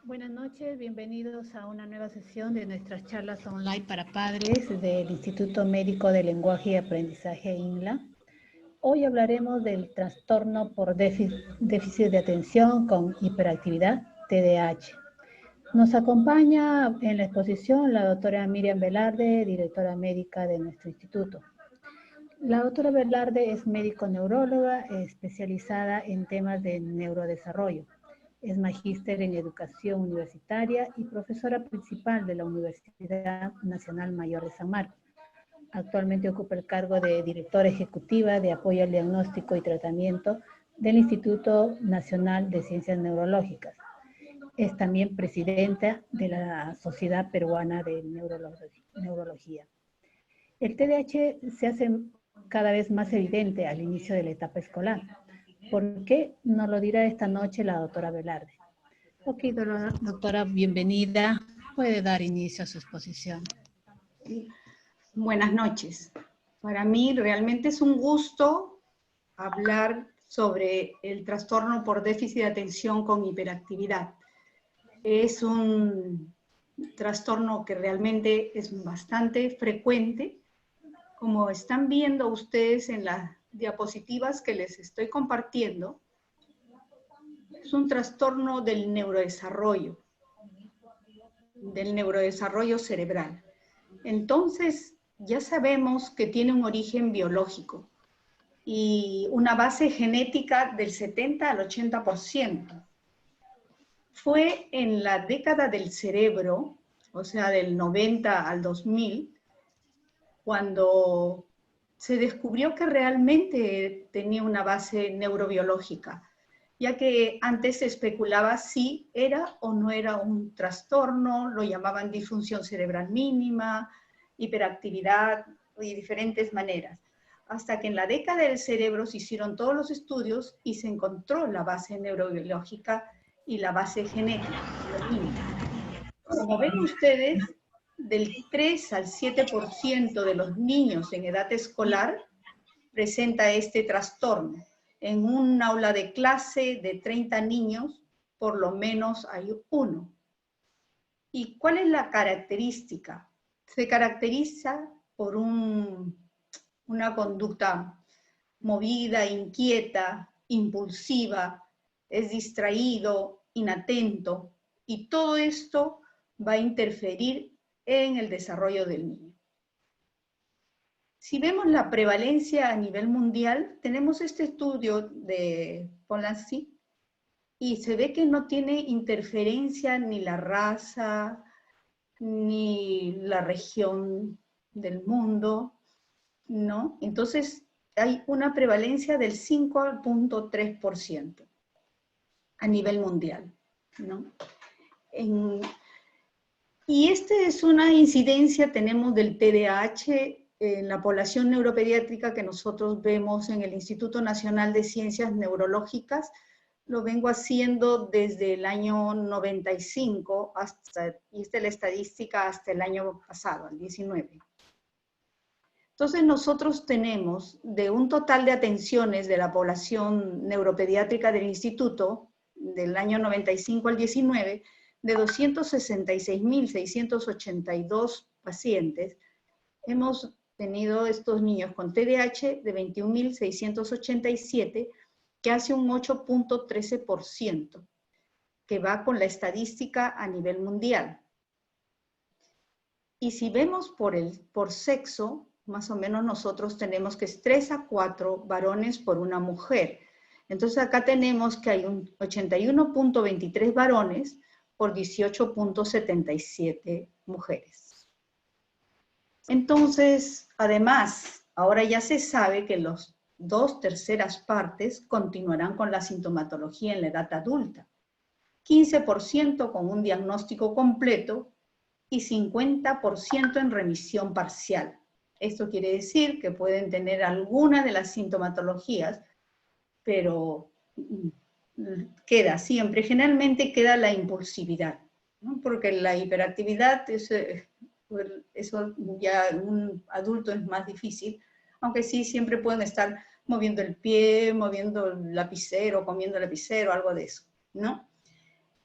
Buenas noches, bienvenidos a una nueva sesión de nuestras charlas online para padres del Instituto Médico de Lenguaje y Aprendizaje INLA. Hoy hablaremos del trastorno por déficit de atención con hiperactividad, TDAH. Nos acompaña en la exposición la doctora Miriam Velarde, directora médica de nuestro instituto. La doctora Velarde es médico neuróloga especializada en temas de neurodesarrollo. Es magíster en educación universitaria y profesora principal de la Universidad Nacional Mayor de San Marcos. Actualmente ocupa el cargo de directora ejecutiva de apoyo al diagnóstico y tratamiento del Instituto Nacional de Ciencias Neurológicas. Es también presidenta de la Sociedad Peruana de Neurología. El TDAH se hace cada vez más evidente al inicio de la etapa escolar. ¿Por qué? Nos lo dirá esta noche la doctora Velarde. Ok, doctora, bienvenida. Puede dar inicio a su exposición. Buenas noches. Para mí realmente es un gusto hablar sobre el trastorno por déficit de atención con hiperactividad. Es un trastorno que realmente es bastante frecuente. Como están viendo ustedes en las diapositivas que les estoy compartiendo, es un trastorno del neurodesarrollo cerebral. Entonces, ya sabemos que tiene un origen biológico y una base genética del 70 al 80%. Fue en la década del cerebro, o sea, del 90 al 2000, cuando se descubrió que realmente tenía una base neurobiológica, ya que antes se especulaba si era o no era un trastorno, lo llamaban disfunción cerebral mínima, hiperactividad y diferentes maneras. Hasta que en la década del cerebro se hicieron todos los estudios y se encontró la base neurobiológica y la base genética. Como ven ustedes, del 3 al 7% de los niños en edad escolar presenta este trastorno. En un aula de clase de 30 niños, por lo menos hay uno. ¿Y cuál es la característica? Se caracteriza por una conducta movida, inquieta, impulsiva, es distraído, inatento, y todo esto va a interferir en el desarrollo del niño. Si vemos la prevalencia a nivel mundial, tenemos este estudio de Polanski y se ve que no tiene interferencia ni la raza, ni la región del mundo, ¿no? Entonces hay una prevalencia del 5.3% a nivel mundial, ¿no? Y esta es una incidencia, tenemos del TDAH en la población neuropediátrica que nosotros vemos en el Instituto Nacional de Ciencias Neurológicas. Lo vengo haciendo desde el año 95, y esta es la estadística hasta el año pasado, el 19. Entonces nosotros tenemos de un total de atenciones de la población neuropediátrica del instituto, del año 95 al 19, de 266.682 pacientes, hemos tenido estos niños con TDAH de 21.687, que hace un 8.13%, que va con la estadística a nivel mundial. Y si vemos por sexo, más o menos nosotros tenemos que es 3 a 4 varones por una mujer. Entonces acá tenemos que hay un 81.23 varones por 18.77 mujeres. Entonces, además, ahora ya se sabe que los 2/3 partes continuarán con la sintomatología en la edad adulta. 15% con un diagnóstico completo y 50% en remisión parcial. Esto quiere decir que pueden tener alguna de las sintomatologías, pero queda siempre, generalmente queda la impulsividad, ¿no? Porque la hiperactividad, eso ya en un adulto es más difícil, aunque sí siempre pueden estar moviendo el pie, moviendo el lapicero, comiendo el lapicero, algo de eso, ¿no?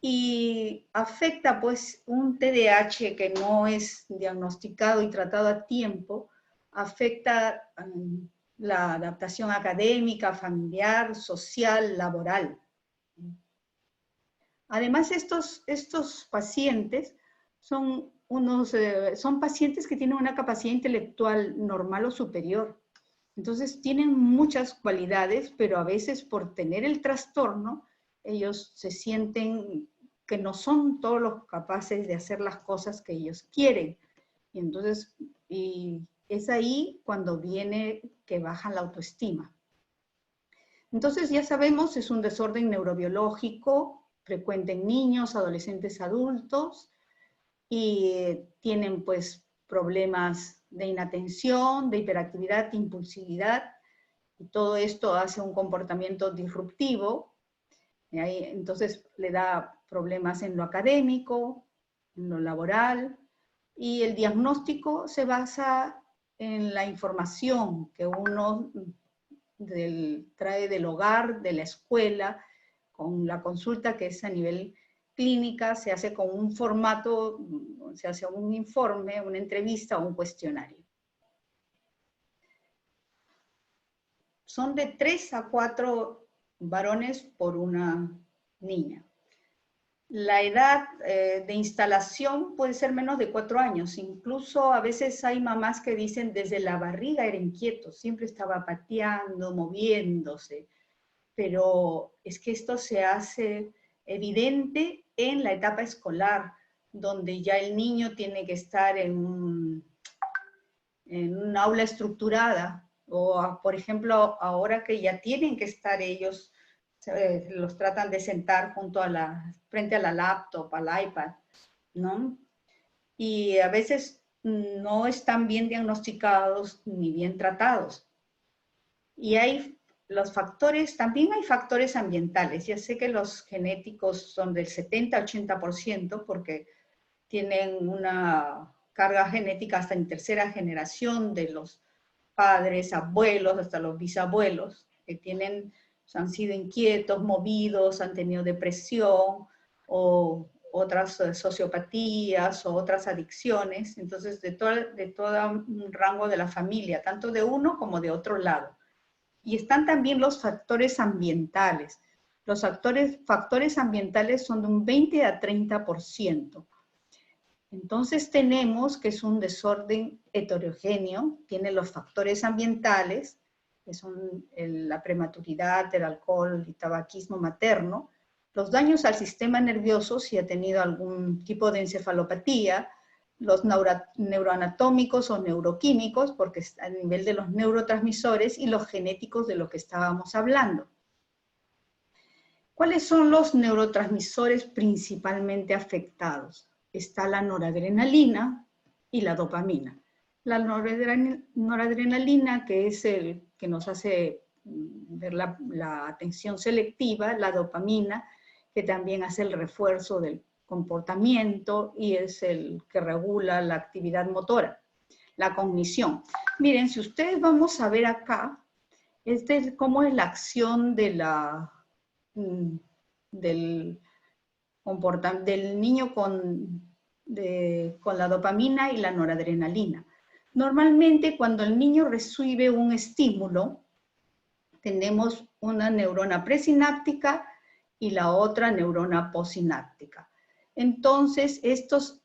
y afecta pues un TDAH que no es diagnosticado y tratado a tiempo, afecta la adaptación académica, familiar, social, laboral. Además, estos pacientes son pacientes que tienen una capacidad intelectual normal o superior. Entonces, tienen muchas cualidades, pero a veces por tener el trastorno, ellos se sienten que no son todos los capaces de hacer las cosas que ellos quieren. Y entonces, y es ahí cuando viene que baja la autoestima. Entonces, ya sabemos, es un desorden neurobiológico, frecuente en niños, adolescentes, adultos, y tienen pues problemas de inatención, de hiperactividad, de impulsividad, y todo esto hace un comportamiento disruptivo, y ahí, entonces le da problemas en lo académico, en lo laboral, y el diagnóstico se basa en la información que uno trae del hogar, de la escuela, con la consulta que es a nivel clínica, se hace con un formato, se hace un informe, una entrevista o un cuestionario. Son de 3 a 4 varones por una niña. La edad de instalación puede ser menos de 4 años. Incluso a veces hay mamás que dicen desde la barriga era inquieto, siempre estaba pateando, moviéndose. Pero es que esto se hace evidente en la etapa escolar, donde ya el niño tiene que estar en un aula estructurada, o por ejemplo, ahora que ya tienen que estar ellos, los tratan de sentar frente a la laptop, al iPad, ¿no? Y a veces no están bien diagnosticados ni bien tratados. Y hay los factores, también hay factores ambientales. Ya sé que los genéticos son del 70-80% porque tienen una carga genética hasta en tercera generación de los padres, abuelos, hasta los bisabuelos, que han sido inquietos, movidos, han tenido depresión o otras sociopatías o otras adicciones. Entonces, de todo un rango de la familia, tanto de uno como de otro lado. Y están también los factores ambientales. Los factores ambientales son de un 20 a 30%. Entonces tenemos que es un desorden heterogéneo, tiene los factores ambientales, que son la prematuridad, el alcohol y tabaquismo materno, los daños al sistema nervioso si ha tenido algún tipo de encefalopatía, los neuroanatómicos o neuroquímicos, porque está a nivel de los neurotransmisores, y los genéticos de lo que estábamos hablando. ¿Cuáles son los neurotransmisores principalmente afectados? Está la noradrenalina y la dopamina. La noradrenalina, que es el que nos hace ver la atención selectiva, la dopamina, que también hace el refuerzo del comportamiento y es el que regula la actividad motora, la cognición. Miren, si ustedes vamos a ver acá, cómo es la acción de del niño con la dopamina y la noradrenalina. Normalmente cuando el niño recibe un estímulo, tenemos una neurona presináptica y la otra neurona postsináptica. Entonces,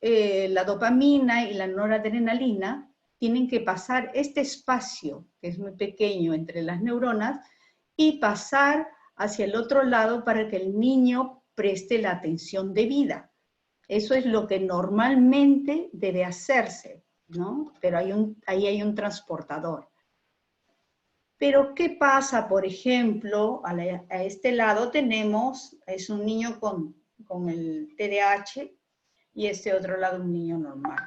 la dopamina y la noradrenalina tienen que pasar este espacio, que es muy pequeño entre las neuronas, y pasar hacia el otro lado para que el niño preste la atención debida. Eso es lo que normalmente debe hacerse, ¿no? Pero ahí hay un transportador. Pero, ¿qué pasa? Por ejemplo, a este lado es un niño con el TDAH y este otro lado un niño normal.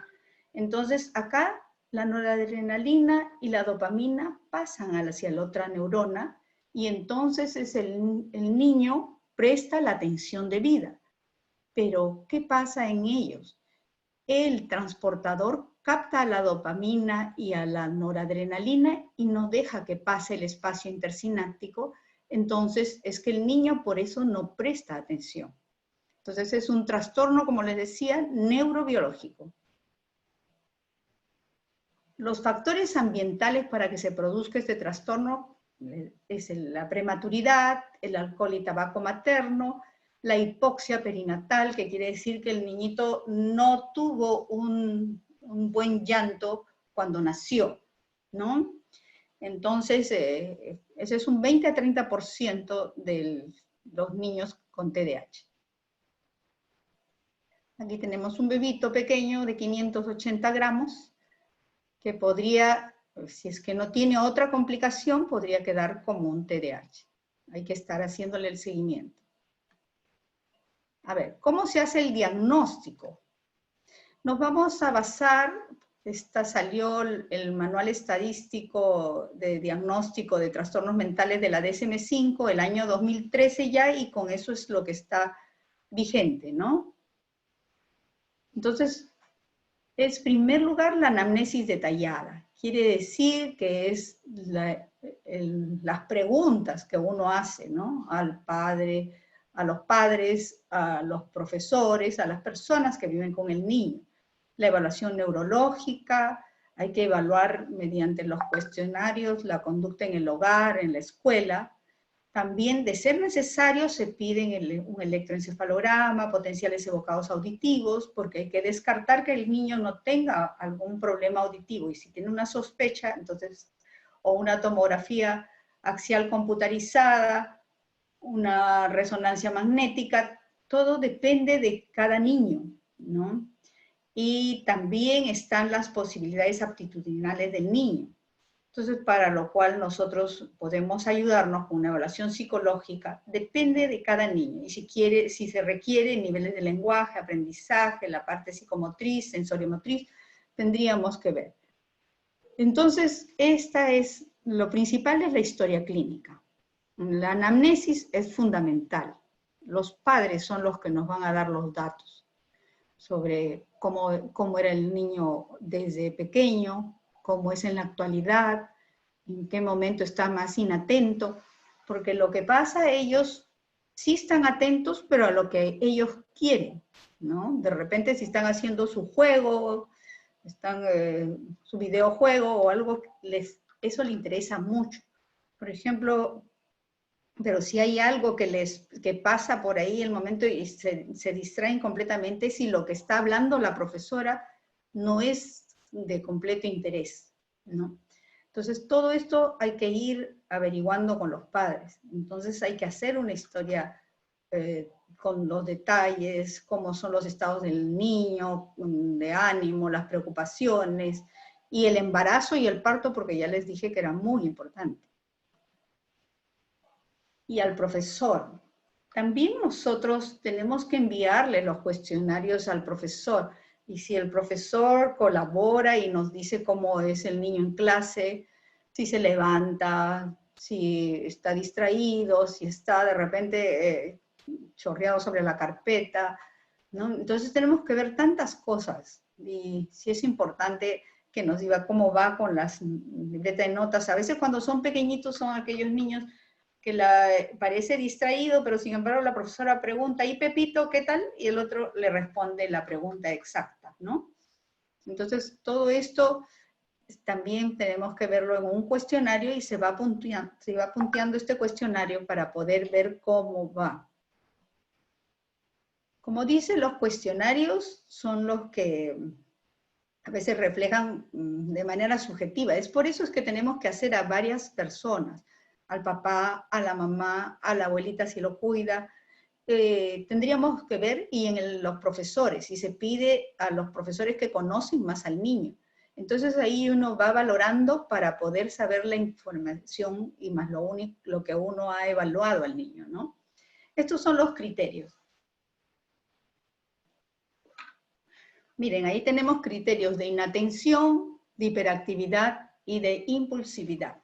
Entonces, acá la noradrenalina y la dopamina pasan hacia la otra neurona y entonces el niño presta la atención debida. Pero, ¿qué pasa en ellos? El transportador capta a la dopamina y a la noradrenalina y no deja que pase el espacio intersináptico, entonces es que el niño por eso no presta atención. Entonces es un trastorno, como les decía, neurobiológico. Los factores ambientales para que se produzca este trastorno es la prematuridad, el alcohol y tabaco materno, la hipoxia perinatal, que quiere decir que el niñito no tuvo un buen llanto cuando nació, ¿no? Entonces, ese es un 20 a 30% de los niños con TDAH. Aquí tenemos un bebito pequeño de 580 gramos, que podría, si es que no tiene otra complicación, podría quedar como un TDAH. Hay que estar haciéndole el seguimiento. A ver, ¿cómo se hace el diagnóstico? Nos vamos a basar, salió el manual estadístico de diagnóstico de trastornos mentales de la DSM-5 el año 2013 ya, y con eso es lo que está vigente, ¿no? Entonces, es, en primer lugar, la anamnesis detallada. Quiere decir que es las preguntas que uno hace, ¿no? Al padre, a los padres, a los profesores, a las personas que viven con el niño. La evaluación neurológica, hay que evaluar mediante los cuestionarios la conducta en el hogar, en la escuela. También, de ser necesario, se piden un electroencefalograma, potenciales evocados auditivos, porque hay que descartar que el niño no tenga algún problema auditivo, y si tiene una sospecha, entonces, o una tomografía axial computarizada, una resonancia magnética, todo depende de cada niño, ¿no? Y también están las posibilidades aptitudinales del niño. Entonces, para lo cual nosotros podemos ayudarnos con una evaluación psicológica, depende de cada niño, y si se requiere niveles de lenguaje, aprendizaje, la parte psicomotriz, sensoriomotriz, tendríamos que ver. Entonces, lo principal es la historia clínica. La anamnesis es fundamental. Los padres son los que nos van a dar los datos sobre cómo era el niño desde pequeño, cómo es en la actualidad, en qué momento está más inatento, porque lo que pasa, ellos sí están atentos, pero a lo que ellos quieren, ¿no? De repente, si están haciendo su juego, su videojuego o algo, eso le interesa mucho. Por ejemplo, pero si hay algo que pasa por ahí el momento y se distraen completamente, si lo que está hablando la profesora no es de completo interés, ¿no? Entonces, todo esto hay que ir averiguando con los padres. Entonces, hay que hacer una historia con los detalles, cómo son los estados del niño, de ánimo, las preocupaciones, y el embarazo y el parto, porque ya les dije que era muy importante. Y al profesor. También nosotros tenemos que enviarle los cuestionarios al profesor, y si el profesor colabora y nos dice cómo es el niño en clase, si se levanta, si está distraído, si está de repente chorreado sobre la carpeta, ¿no? Entonces tenemos que ver tantas cosas, y sí es importante que nos diga cómo va con las libretas de notas. A veces cuando son pequeñitos son aquellos niños que parece distraído, pero sin embargo la profesora pregunta, ¿y Pepito qué tal? Y el otro le responde la pregunta exacta, ¿no? Entonces, todo esto también tenemos que verlo en un cuestionario, y se va punteando este cuestionario para poder ver cómo va. Como dicen, los cuestionarios son los que a veces reflejan de manera subjetiva. Es por eso es que tenemos que hacer a varias personas, al papá, a la mamá, a la abuelita si lo cuida. Tendríamos que ver, y en los profesores, y se pide a los profesores que conocen más al niño. Entonces ahí uno va valorando para poder saber la información y más lo que uno ha evaluado al niño, ¿no? Estos son los criterios. Miren, ahí tenemos criterios de inatención, de hiperactividad y de impulsividad.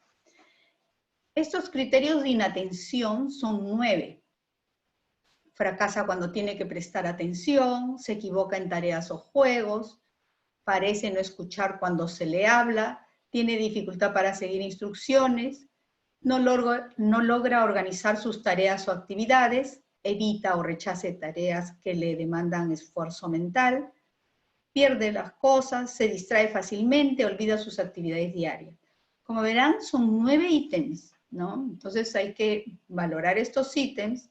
Estos criterios de inatención son 9. Fracasa cuando tiene que prestar atención, se equivoca en tareas o juegos, parece no escuchar cuando se le habla, tiene dificultad para seguir instrucciones, no logra organizar sus tareas o actividades, evita o rechace tareas que le demandan esfuerzo mental, pierde las cosas, se distrae fácilmente, olvida sus actividades diarias. Como verán, son 9 ítems, ¿no? Entonces hay que valorar estos ítems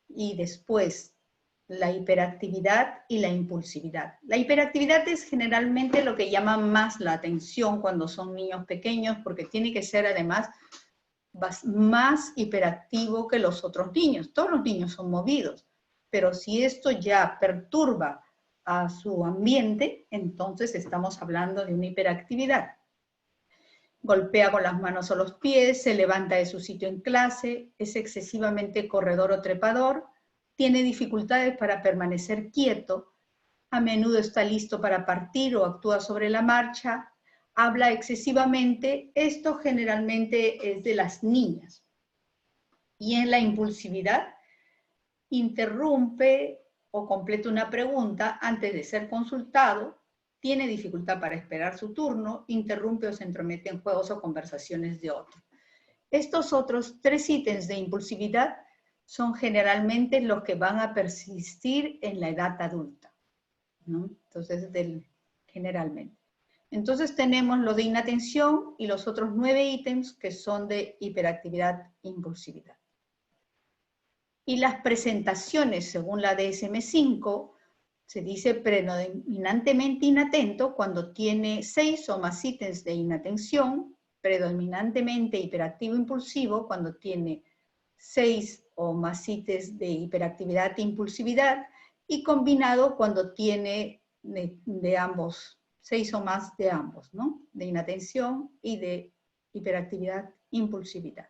y después la hiperactividad y la impulsividad. La hiperactividad es generalmente lo que llama más la atención cuando son niños pequeños, porque tiene que ser además más hiperactivo que los otros niños. Todos los niños son movidos, pero si esto ya perturba a su ambiente, entonces estamos hablando de una hiperactividad. Golpea con las manos o los pies, se levanta de su sitio en clase, es excesivamente corredor o trepador, tiene dificultades para permanecer quieto, a menudo está listo para partir o actúa sobre la marcha, habla excesivamente. Esto generalmente es de las niñas. Y en la impulsividad, interrumpe o completa una pregunta antes de ser consultado, tiene dificultad para esperar su turno, interrumpe o se entromete en juegos o conversaciones de otros. Estos otros 3 ítems de impulsividad son generalmente los que van a persistir en la edad adulta, ¿no? Entonces, generalmente. Entonces tenemos lo de inatención y los otros 9 ítems que son de hiperactividad e impulsividad. Y las presentaciones, según la DSM-5, se dice predominantemente inatento cuando tiene 6 o más ítems de inatención, predominantemente hiperactivo impulsivo cuando tiene 6 o más ítems de hiperactividad e impulsividad, y combinado cuando tiene de ambos, 6 o más de ambos, ¿no? De inatención y de hiperactividad e impulsividad.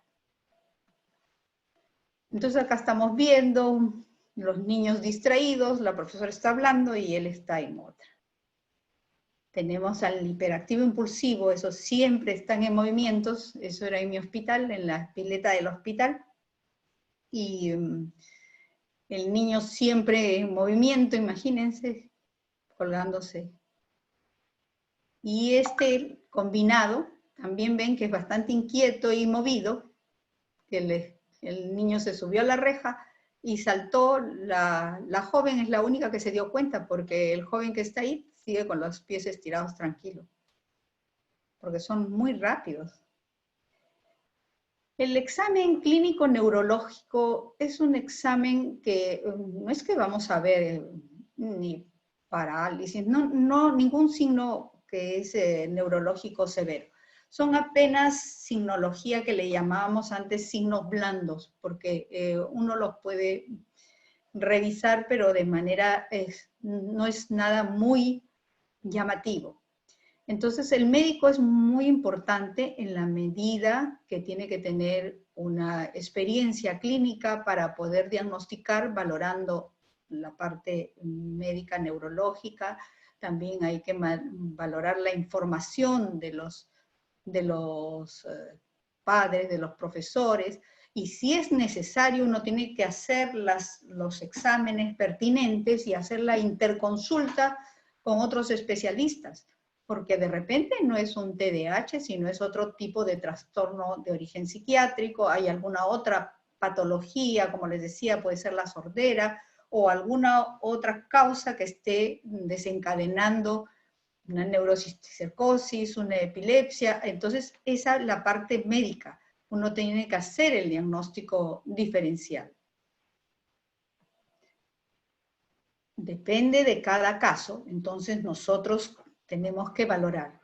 Entonces acá estamos viendo los niños distraídos, la profesora está hablando y él está en otra. Tenemos al hiperactivo impulsivo, esos siempre están en movimientos, eso era en mi hospital, en la pileta del hospital, y el niño siempre en movimiento, imagínense, colgándose. Y este combinado, también ven que es bastante inquieto y movido, que el niño se subió a la reja y saltó. La joven es la única que se dio cuenta, porque el joven que está ahí sigue con los pies estirados tranquilo, porque son muy rápidos. El examen clínico neurológico es un examen que no es que vamos a ver ni parálisis, no ningún signo que es neurológico severo. Son apenas signología que le llamábamos antes signos blandos, porque uno los puede revisar, pero de manera, no es nada muy llamativo. Entonces el médico es muy importante en la medida que tiene que tener una experiencia clínica para poder diagnosticar valorando la parte médica neurológica. También hay que valorar la información de los padres, de los profesores, y si es necesario uno tiene que hacer los exámenes pertinentes y hacer la interconsulta con otros especialistas, porque de repente no es un TDAH, sino es otro tipo de trastorno de origen psiquiátrico, hay alguna otra patología, como les decía, puede ser la sordera, o alguna otra causa que esté desencadenando una neurocisticercosis, una epilepsia. Entonces esa es la parte médica, uno tiene que hacer el diagnóstico diferencial. Depende de cada caso, entonces nosotros tenemos que valorar.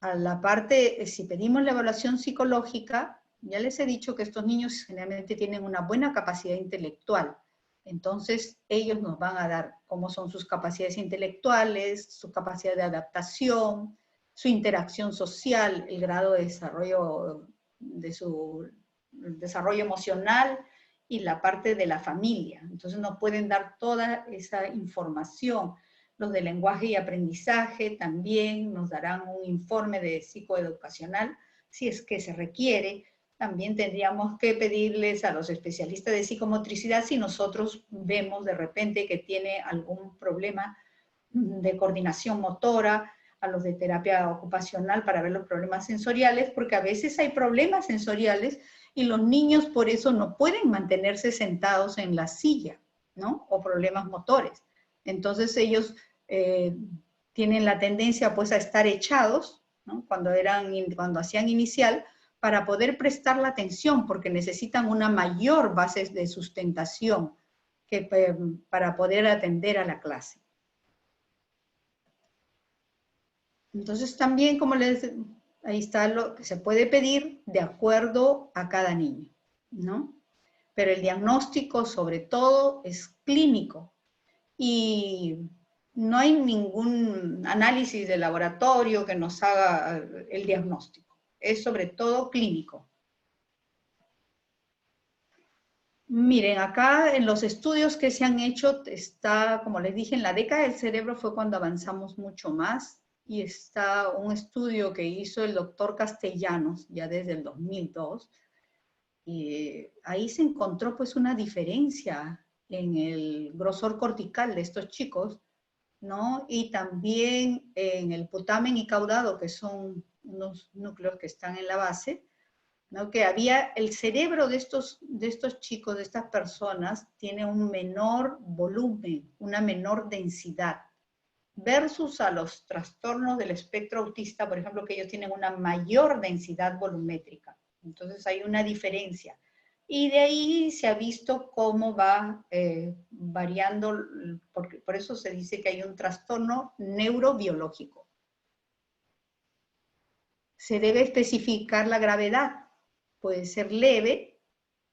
A la parte, si pedimos la evaluación psicológica, ya les he dicho que estos niños generalmente tienen una buena capacidad intelectual. Entonces, ellos nos van a dar cómo son sus capacidades intelectuales, su capacidad de adaptación, su interacción social, el grado de desarrollo de su desarrollo emocional y la parte de la familia. Entonces, nos pueden dar toda esa información. Los de lenguaje y aprendizaje también nos darán un informe de psicoeducacional, si es que se requiere. También tendríamos que pedirles a los especialistas de psicomotricidad si nosotros vemos de repente que tiene algún problema de coordinación motora, a los de terapia ocupacional para ver los problemas sensoriales, porque a veces hay problemas sensoriales y los niños por eso no pueden mantenerse sentados en la silla, ¿no? O problemas motores. Entonces ellos tienen la tendencia pues a estar echados, ¿no? Cuando hacían inicial, para poder prestar la atención, porque necesitan una mayor base de sustentación para poder atender a la clase. Entonces también, ahí está lo que se puede pedir de acuerdo a cada niño, ¿no? Pero el diagnóstico sobre todo es clínico y no hay ningún análisis de laboratorio que nos haga el diagnóstico. Es sobre todo clínico. Miren, acá en los estudios que se han hecho está, como les dije, en la década del cerebro fue cuando avanzamos mucho más, y está un estudio que hizo el doctor Castellanos ya desde el 2002, y ahí se encontró pues una diferencia en el grosor cortical de estos chicos, ¿no? Y también en el putamen y caudado, que son unos núcleos que están en la base, ¿no? Que el cerebro de estos chicos, de estas personas, tiene un menor volumen, una menor densidad, versus a los trastornos del espectro autista, por ejemplo, que ellos tienen una mayor densidad volumétrica. Entonces hay una diferencia. Y de ahí se ha visto cómo va variando, por eso se dice que hay un trastorno neurobiológico. Se debe especificar la gravedad. Puede ser leve,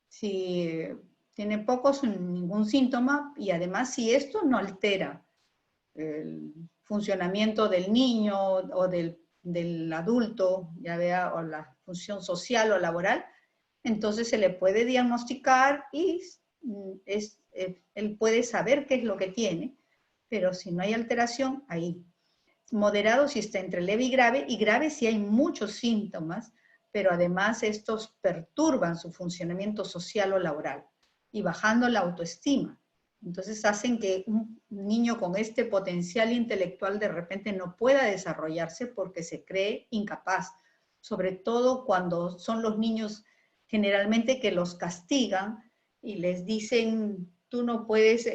si tiene pocos o ningún síntoma, y además si esto no altera el funcionamiento del niño o del adulto, ya vea, o la función social o laboral, entonces se le puede diagnosticar y él puede saber qué es lo que tiene, pero si no hay alteración, ahí. Moderado si está entre leve y grave si hay muchos síntomas, pero además estos perturban su funcionamiento social o laboral y bajando la autoestima. Entonces hacen que un niño con este potencial intelectual de repente no pueda desarrollarse porque se cree incapaz, sobre todo cuando son los niños generalmente que los castigan y les dicen, tú no puedes,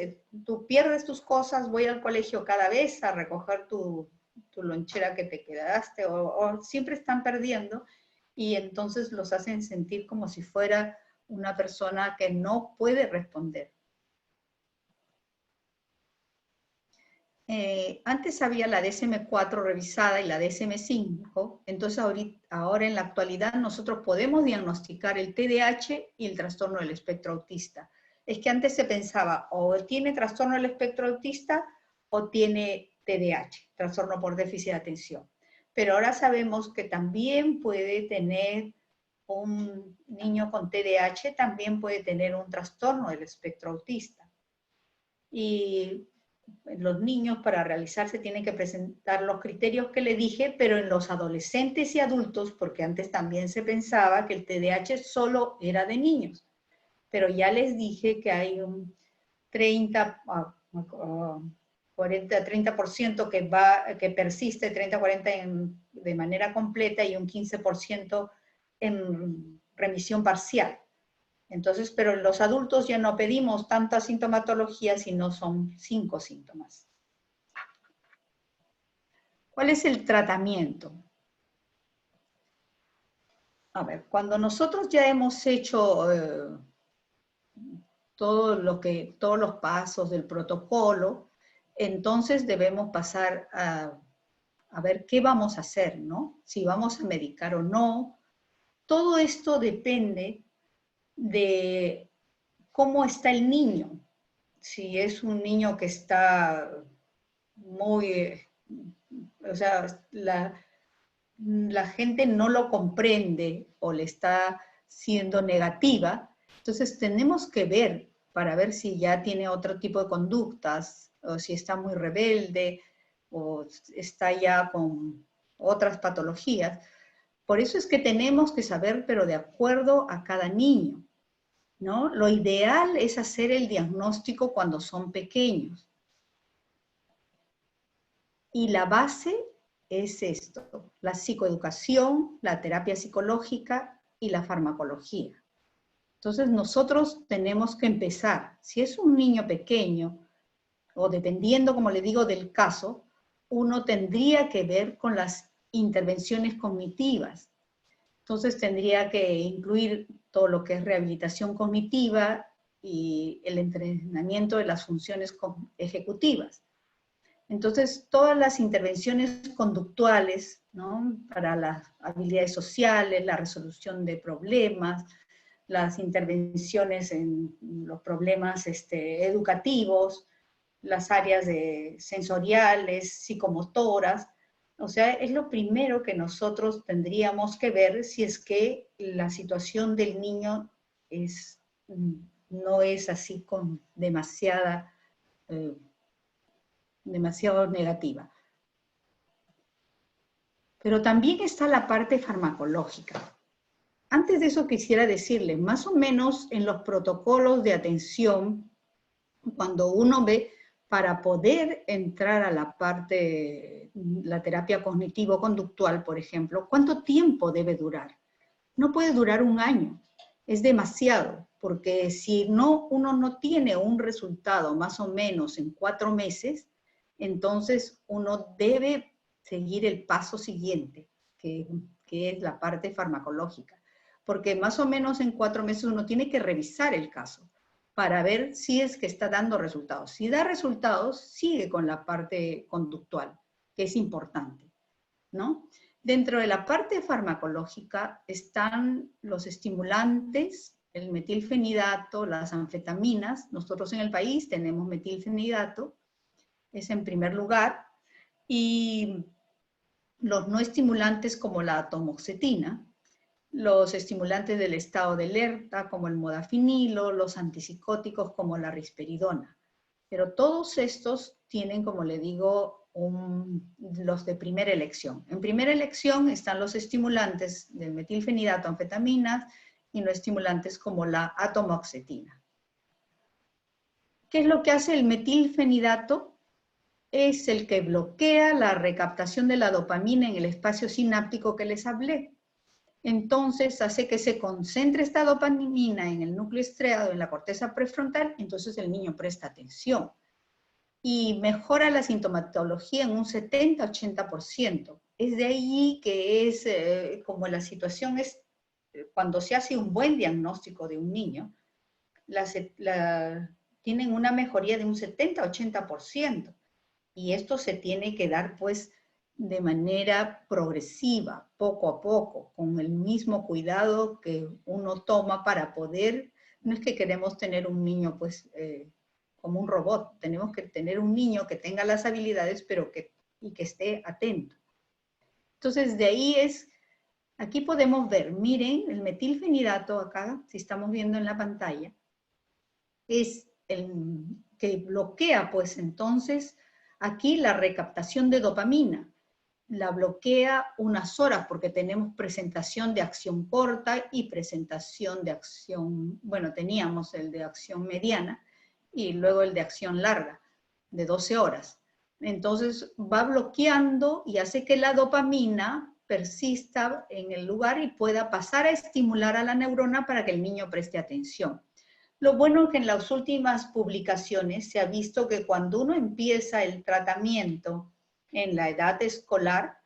tú pierdes tus cosas, voy al colegio cada vez a recoger tu lonchera que te quedaste, o siempre están perdiendo, y entonces los hacen sentir como si fuera una persona que no puede responder. Antes había la DSM-4 revisada y la DSM-5, entonces ahora en la actualidad nosotros podemos diagnosticar el TDAH y el trastorno del espectro autista. Es que antes se pensaba o tiene trastorno del espectro autista o tiene TDAH, trastorno por déficit de atención. Pero ahora sabemos que también puede tener un niño con TDAH, también puede tener un trastorno del espectro autista. Y los niños para realizarse tienen que presentar los criterios que le dije, pero en los adolescentes y adultos, porque antes también se pensaba que el TDAH solo era de niños, pero ya les dije que hay un 30% que persiste, 30-40% de manera completa y un 15% en remisión parcial. Entonces, pero en los adultos ya no pedimos tanta sintomatología, sino son 5 síntomas. ¿Cuál es el tratamiento? A ver, cuando nosotros ya hemos hecho todos los pasos del protocolo, entonces debemos pasar a ver qué vamos a hacer, ¿no? Si vamos a medicar o no. Todo esto depende de cómo está el niño. Si es un niño que está muy, o sea, la gente no lo comprende o le está siendo negativa, entonces tenemos que ver para ver si ya tiene otro tipo de conductas, o si está muy rebelde, o está ya con otras patologías. Por eso es que tenemos que saber, pero de acuerdo a cada niño, ¿no? Lo ideal es hacer el diagnóstico cuando son pequeños. Y la base es esto, la psicoeducación, la terapia psicológica y la farmacología. Entonces nosotros tenemos que empezar. Si es un niño pequeño, o dependiendo, como le digo, del caso, uno tendría que ver con las intervenciones cognitivas. Entonces tendría que incluir todo lo que es rehabilitación cognitiva y el entrenamiento de las funciones ejecutivas. Entonces, todas las intervenciones conductuales, ¿no? Para las habilidades sociales, la resolución de problemas, las intervenciones en los problemas educativos, las áreas sensoriales, psicomotoras. O sea, es lo primero que nosotros tendríamos que ver si es que la situación del niño no es así con demasiado negativa. Pero también está la parte farmacológica. Antes de eso quisiera decirle, más o menos en los protocolos de atención, cuando uno ve, para poder entrar a la parte, la terapia cognitivo-conductual, por ejemplo, ¿cuánto tiempo debe durar? No puede durar un año, es demasiado, porque si no, uno no tiene un resultado más o menos en 4 meses, entonces uno debe seguir el paso siguiente, que es la parte farmacológica, porque más o menos en 4 meses uno tiene que revisar el caso para ver si es que está dando resultados. Si da resultados, sigue con la parte conductual, que es importante, ¿no? Dentro de la parte farmacológica están los estimulantes, el metilfenidato, las anfetaminas. Nosotros en el país tenemos metilfenidato, es en primer lugar, y los no estimulantes como la atomoxetina, los estimulantes del estado de alerta como el modafinilo, los antipsicóticos como la risperidona. Pero todos estos tienen, como le digo, los de primera elección. En primera elección están los estimulantes del metilfenidato, anfetaminas, y no estimulantes como la atomoxetina. ¿Qué es lo que hace el metilfenidato? Es el que bloquea la recaptación de la dopamina en el espacio sináptico que les hablé. Entonces hace que se concentre esta dopamina en el núcleo estriado, en la corteza prefrontal, entonces el niño presta atención. Y mejora la sintomatología en un 70-80%. Es de ahí que es como la situación es, cuando se hace un buen diagnóstico de un niño, tienen una mejoría de un 70-80%. Y esto se tiene que dar pues de manera progresiva, poco a poco, con el mismo cuidado que uno toma para poder, no es que queremos tener un niño pues como un robot, tenemos que tener un niño que tenga las habilidades pero que esté atento. Entonces de ahí aquí podemos ver, miren, el metilfenidato acá, si estamos viendo en la pantalla, es el que bloquea pues entonces aquí la recaptación de dopamina, la bloquea unas horas porque tenemos presentación de acción corta y presentación de acción, bueno, teníamos el de acción mediana y luego el de acción larga, de 12 horas. Entonces va bloqueando y hace que la dopamina persista en el lugar y pueda pasar a estimular a la neurona para que el niño preste atención. Lo bueno es que en las últimas publicaciones se ha visto que cuando uno empieza el tratamiento en la edad escolar,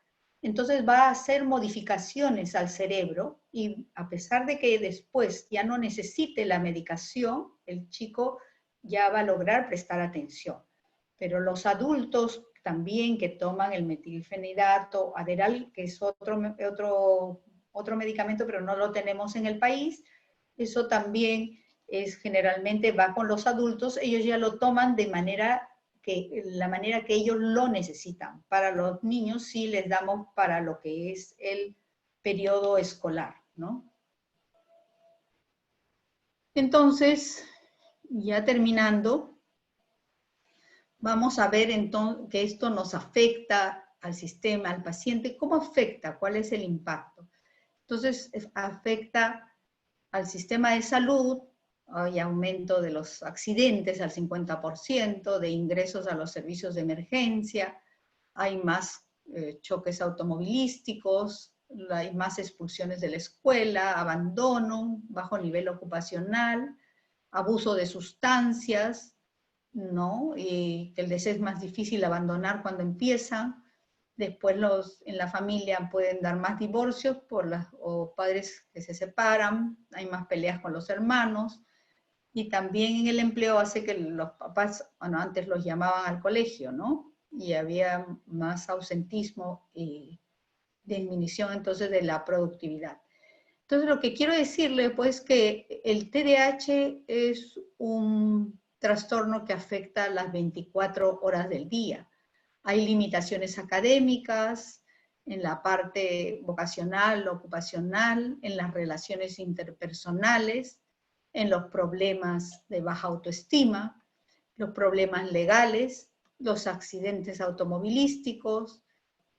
entonces va a hacer modificaciones al cerebro y a pesar de que después ya no necesite la medicación, el chico ya va a lograr prestar atención. Pero los adultos también que toman el metilfenidato, Adderall, que es otro medicamento, pero no lo tenemos en el país, eso también generalmente va con los adultos, ellos ya lo toman de la manera que ellos lo necesitan. Para los niños sí les damos para lo que es el periodo escolar, ¿no? Entonces, ya terminando, vamos a ver entonces que esto nos afecta al sistema, al paciente. ¿Cómo afecta? ¿Cuál es el impacto? Entonces, afecta al sistema de salud. Hay aumento de los accidentes al 50%, de ingresos a los servicios de emergencia, hay más choques automovilísticos, hay más expulsiones de la escuela, abandono, bajo nivel ocupacional, abuso de sustancias, ¿no? Y que les es más difícil abandonar cuando empiezan. Después en la familia pueden dar más divorcios o padres que se separan, hay más peleas con los hermanos, y también en el empleo hace que los papás, bueno, antes los llamaban al colegio, ¿no? Y había más ausentismo y disminución entonces de la productividad. Entonces lo que quiero decirle pues que el TDAH es un trastorno que afecta las 24 horas del día. Hay limitaciones académicas, en la parte vocacional, ocupacional, en las relaciones interpersonales, en los problemas de baja autoestima, los problemas legales, los accidentes automovilísticos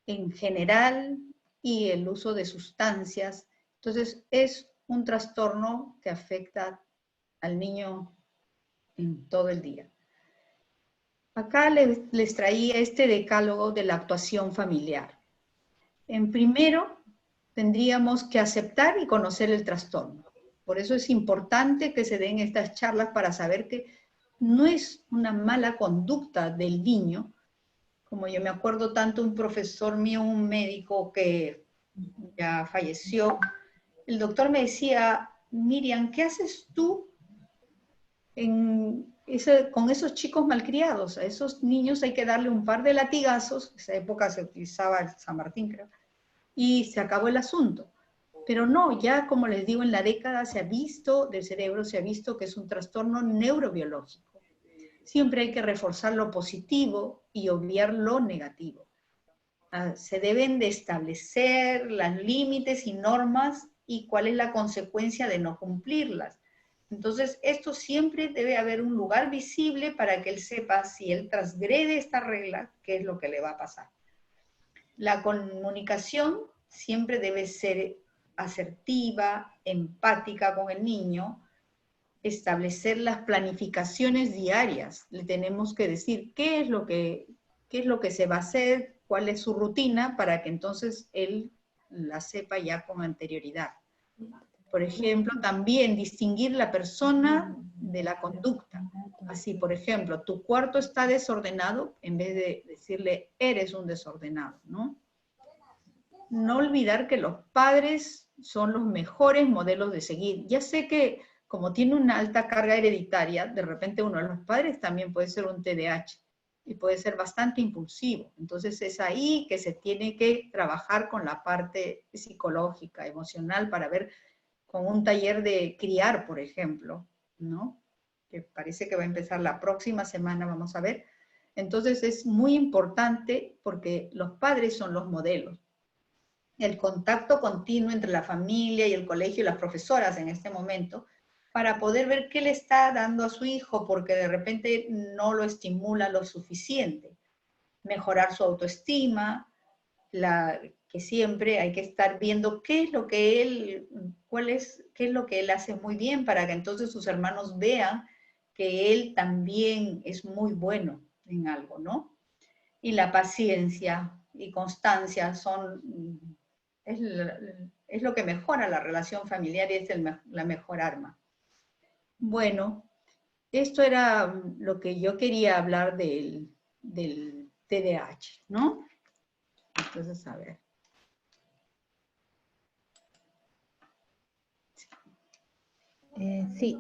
en general y el uso de sustancias. Entonces es un trastorno que afecta al niño en todo el día. Acá les traía este decálogo de la actuación familiar. En primero, tendríamos que aceptar y conocer el trastorno. Por eso es importante que se den estas charlas para saber que no es una mala conducta del niño. Como yo me acuerdo tanto un profesor mío, un médico que ya falleció, el doctor me decía, Miriam, ¿qué haces tú con esos chicos malcriados? A esos niños hay que darle un par de latigazos, en esa época se utilizaba el San Martín, creo, y se acabó el asunto. Pero no, ya como les digo, en la década del cerebro se ha visto que es un trastorno neurobiológico. Siempre hay que reforzar lo positivo y obviar lo negativo. Se deben de establecer los límites y normas y cuál es la consecuencia de no cumplirlas. Entonces, esto siempre debe haber un lugar visible para que él sepa si él transgrede esta regla, qué es lo que le va a pasar. La comunicación siempre debe ser asertiva, empática con el niño, establecer las planificaciones diarias. Le tenemos que decir qué es lo que se va a hacer, cuál es su rutina, para que entonces él la sepa ya con anterioridad. Por ejemplo, también distinguir la persona de la conducta. Así, por ejemplo, tu cuarto está desordenado, en vez de decirle, eres un desordenado, ¿no? No olvidar que los padres son los mejores modelos de seguir. Ya sé que como tiene una alta carga hereditaria, de repente uno de los padres también puede ser un TDAH y puede ser bastante impulsivo. Entonces es ahí que se tiene que trabajar con la parte psicológica, emocional, para ver con un taller de criar, por ejemplo, ¿no? Que parece que va a empezar la próxima semana, vamos a ver. Entonces es muy importante porque los padres son los modelos. El contacto continuo entre la familia y el colegio y las profesoras en este momento, para poder ver qué le está dando a su hijo, porque de repente no lo estimula lo suficiente. Mejorar su autoestima, que siempre hay que estar viendo qué es lo que él hace muy bien, para que entonces sus hermanos vean que él también es muy bueno en algo, ¿no? Y la paciencia y constancia es lo que mejora la relación familiar y es la mejor arma. Bueno, esto era lo que yo quería hablar del TDAH, ¿no? Entonces, a ver. Sí,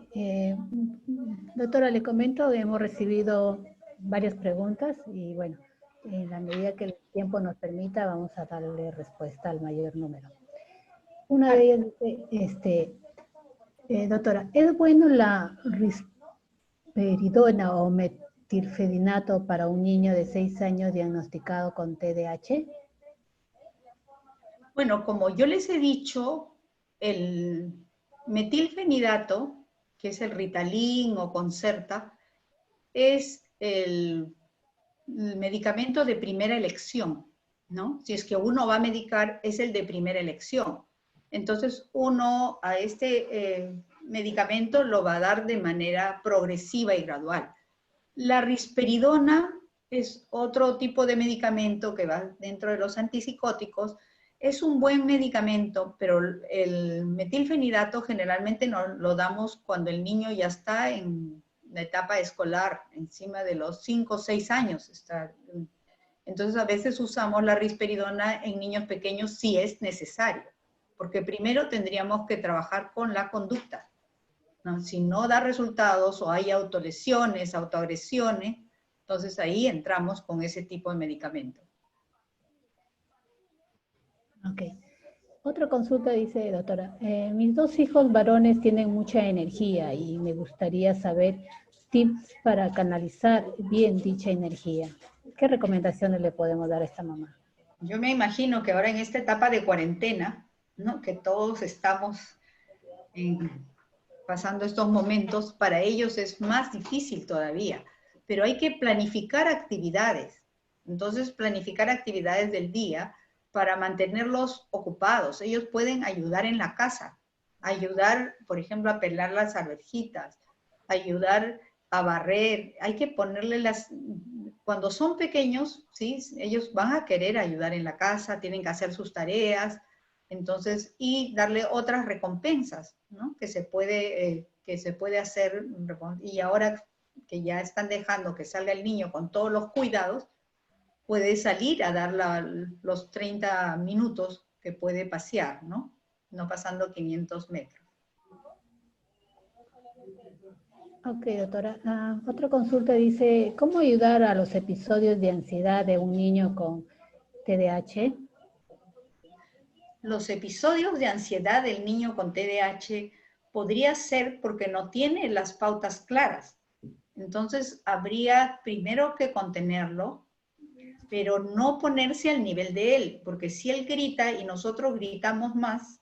doctora, le comento, hemos recibido varias preguntas y bueno, en la medida que el tiempo nos permita, vamos a darle respuesta al mayor número. Una de ellas dice, doctora, ¿es bueno la risperidona o metilfenidato para un niño de 6 años diagnosticado con TDAH? Bueno, como yo les he dicho, el metilfenidato, que es el Ritalin o Concerta, es el medicamento de primera elección, ¿no? Si es que uno va a medicar, es el de primera elección. Entonces, uno a este medicamento lo va a dar de manera progresiva y gradual. La risperidona es otro tipo de medicamento que va dentro de los antipsicóticos, Es un buen medicamento, pero el metilfenidato generalmente no lo damos cuando el niño ya está en la etapa escolar, encima de los 5 o 6 años. Entonces a veces usamos la risperidona en niños pequeños si es necesario, porque primero tendríamos que trabajar con la conducta, ¿no? Si no da resultados o hay autolesiones, autoagresiones, entonces ahí entramos con ese tipo de medicamento. Ok. Otra consulta dice, doctora, mis 2 hijos varones tienen mucha energía y me gustaría saber tips para canalizar bien dicha energía. ¿Qué recomendaciones le podemos dar a esta mamá? Yo me imagino que ahora en esta etapa de cuarentena, ¿no? Que todos estamos pasando estos momentos, para ellos es más difícil todavía, pero hay que planificar actividades. Entonces, planificar actividades del día para mantenerlos ocupados. Ellos pueden ayudar en la casa, ayudar, por ejemplo, a pelar las arvejitas, ayudar a barrer. Hay que ponerle cuando son pequeños, ¿sí? Ellos van a querer ayudar en la casa, tienen que hacer sus tareas, entonces, y darle otras recompensas, ¿no? Que se puede hacer, y ahora que ya están dejando que salga el niño con todos los cuidados, puede salir a dar los 30 minutos que puede pasear, ¿no? No pasando 500 metros. Ok, doctora. Otra consulta dice, ¿cómo ayudar a los episodios de ansiedad de un niño con TDAH? Los episodios de ansiedad del niño con TDAH podría ser porque no tiene las pautas claras. Entonces, habría primero que contenerlo, pero no ponerse al nivel de él, porque si él grita y nosotros gritamos más,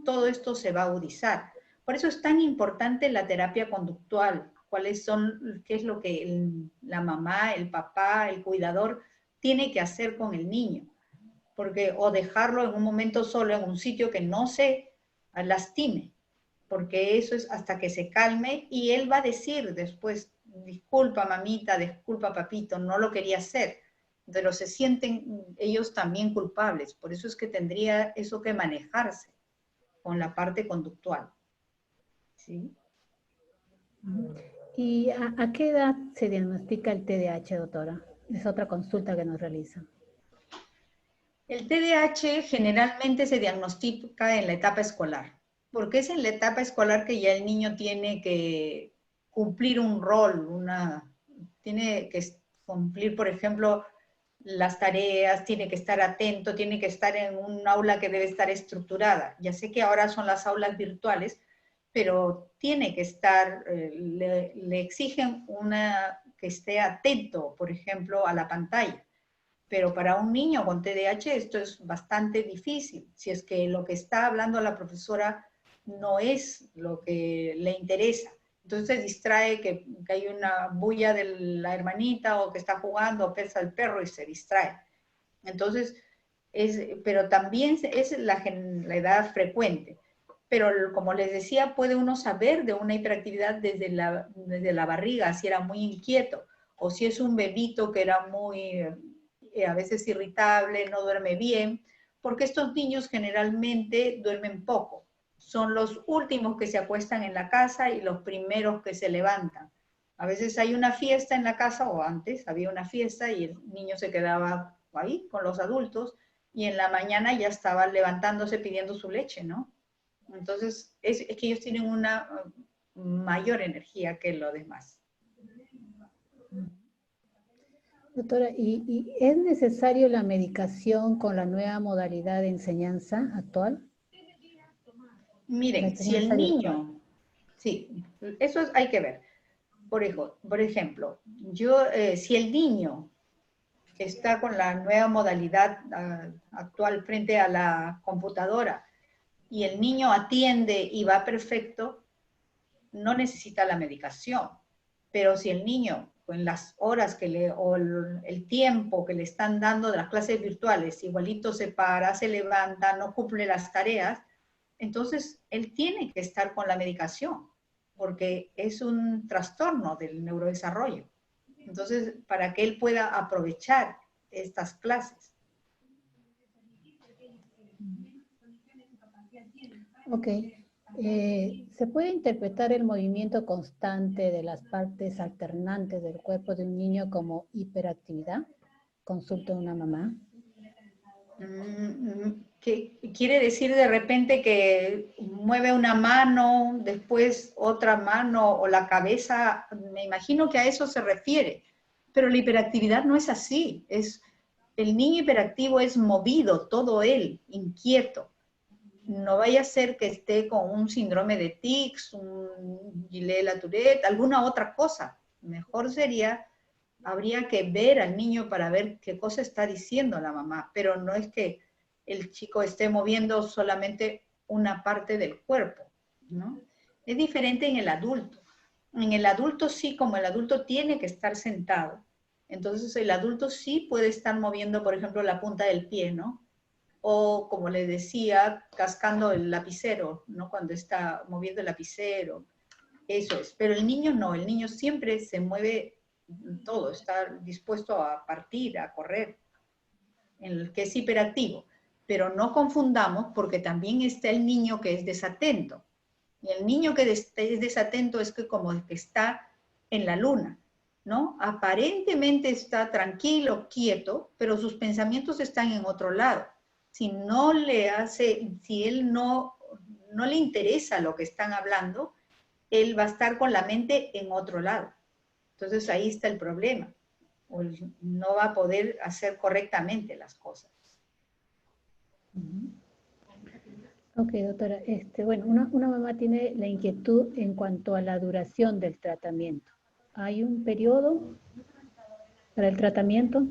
todo esto se va a agudizar. Por eso es tan importante la terapia conductual, qué es lo que la mamá, el papá, el cuidador tiene que hacer con el niño, porque o dejarlo en un momento solo en un sitio que no se lastime, porque eso es hasta que se calme y él va a decir después, disculpa mamita, disculpa papito, no lo quería hacer, pero se sienten ellos también culpables, por eso es que tendría eso que manejarse con la parte conductual. ¿Sí? ¿Y a qué edad se diagnostica el TDAH, doctora? Es otra consulta que nos realizan. El TDAH generalmente se diagnostica en la etapa escolar, porque es en la etapa escolar que ya el niño tiene que cumplir un rol, tiene que cumplir, por ejemplo, las tareas, tiene que estar atento, tiene que estar en un aula que debe estar estructurada. Ya sé que ahora son las aulas virtuales, pero tiene que estar, le exigen que esté atento, por ejemplo, a la pantalla. Pero para un niño con TDAH esto es bastante difícil, si es que lo que está hablando la profesora no es lo que le interesa. Entonces se distrae que hay una bulla de la hermanita o que está jugando o pesa el perro y se distrae. Entonces, pero también es la edad frecuente. Pero como les decía, puede uno saber de una hiperactividad desde la barriga, si era muy inquieto, o si es un bebito que era muy a veces irritable, no duerme bien, porque estos niños generalmente duermen poco. Son los últimos que se acuestan en la casa y los primeros que se levantan. A veces hay una fiesta en la casa, o antes había una fiesta y el niño se quedaba ahí con los adultos y en la mañana ya estaba levantándose pidiendo su leche, ¿no? Entonces, es que ellos tienen una mayor energía que los demás. Doctora, ¿y es necesario la medicación con la nueva modalidad de enseñanza actual? La Miren, si el enseñanza virtual. niño, sí, hay que ver. Por ejemplo, si el niño está con la nueva modalidad actual frente a la computadora y el niño atiende y va perfecto, no necesita la medicación. Pero si el niño, en las horas o el tiempo que le están dando de las clases virtuales, igualito se para, se levanta, no cumple las tareas, entonces él tiene que estar con la medicación, porque es un trastorno del neurodesarrollo. Entonces, para que él pueda aprovechar estas clases. Ok. ¿Se puede interpretar el movimiento constante de las partes alternantes del cuerpo de un niño como hiperactividad? Consulta a una mamá. ¿Qué quiere decir de repente que mueve una mano, después otra mano o la cabeza? Me imagino que a eso se refiere. Pero la hiperactividad no es así. El niño hiperactivo es movido, todo él, inquieto. No vaya a ser que esté con un síndrome de tics, un Guillain-Barré, alguna otra cosa. Mejor sería, habría que ver al niño para ver qué cosa está diciendo la mamá, pero no es que el chico esté moviendo solamente una parte del cuerpo, ¿no? Es diferente en el adulto. En el adulto sí, como el adulto tiene que estar sentado, entonces el adulto sí puede estar moviendo, por ejemplo, la punta del pie, ¿no? O como le decía, cascando el lapicero, ¿no? Cuando está moviendo el lapicero, eso es. Pero el niño no, el niño siempre se mueve todo, está dispuesto a partir, a correr, en el que es hiperactivo. Pero no confundamos porque también está el niño que es desatento. Y el niño que es desatento es que como que está en la luna, ¿no? Aparentemente está tranquilo, quieto, pero sus pensamientos están en otro lado. Si no le hace, si él no le interesa lo que están hablando, él va a estar con la mente en otro lado. Entonces ahí está el problema. O no va a poder hacer correctamente las cosas. Ok, doctora. Bueno, una mamá tiene la inquietud en cuanto a la duración del tratamiento. ¿Hay un periodo para el tratamiento?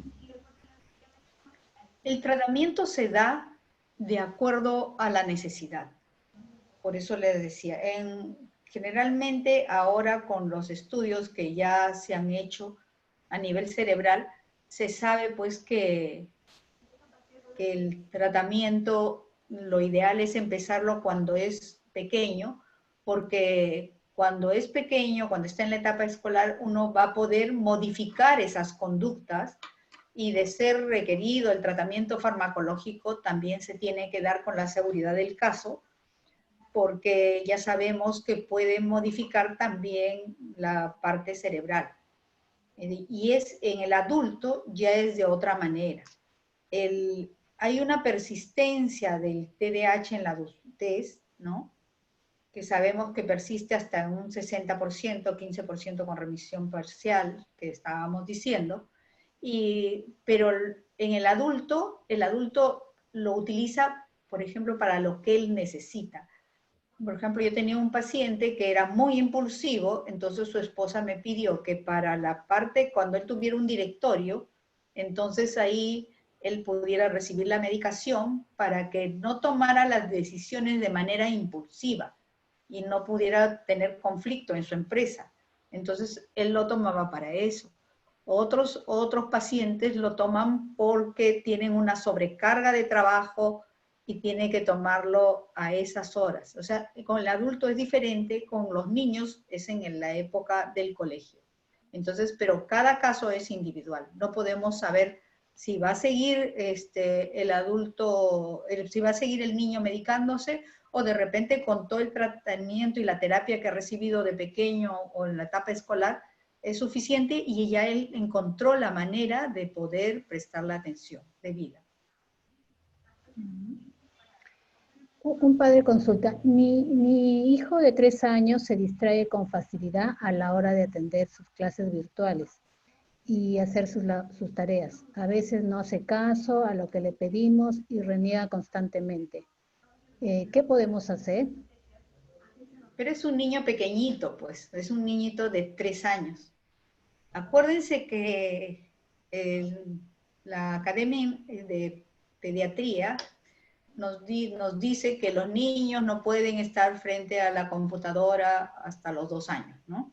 El tratamiento se da de acuerdo a la necesidad. Por eso les decía, generalmente ahora con los estudios que ya se han hecho a nivel cerebral, se sabe pues que el tratamiento, lo ideal es empezarlo cuando es pequeño, porque cuando es pequeño, cuando está en la etapa escolar, uno va a poder modificar esas conductas y de ser requerido el tratamiento farmacológico también se tiene que dar con la seguridad del caso, porque ya sabemos que puede modificar también la parte cerebral. Y en el adulto ya es de otra manera. Hay una persistencia del TDAH en la adultez, ¿no? Que sabemos que persiste hasta un 60%, 15% con remisión parcial, que estábamos diciendo, pero en el adulto lo utiliza, por ejemplo, para lo que él necesita. Por ejemplo, yo tenía un paciente que era muy impulsivo, entonces su esposa me pidió que para la parte, cuando él tuviera un directorio, entonces ahí él pudiera recibir la medicación para que no tomara las decisiones de manera impulsiva y no pudiera tener conflicto en su empresa. Entonces él lo tomaba para eso. Otros pacientes lo toman porque tienen una sobrecarga de trabajo y tiene que tomarlo a esas horas. O sea, con el adulto es diferente, con los niños es en la época del colegio. Entonces, pero cada caso es individual. No podemos saber si va a seguir el adulto, si va a seguir el niño medicándose o de repente con todo el tratamiento y la terapia que ha recibido de pequeño o en la etapa escolar es suficiente y ya él encontró la manera de poder prestar la atención debida. Un padre consulta, mi hijo de 3 años se distrae con facilidad a la hora de atender sus clases virtuales y hacer sus tareas. A veces no hace caso a lo que le pedimos y reniega constantemente. ¿Qué podemos hacer? Pero es un niño pequeñito, pues, es un niñito de 3 años. Acuérdense que la Academia de Pediatría nos dice que los niños no pueden estar frente a la computadora hasta los 2 años, ¿no?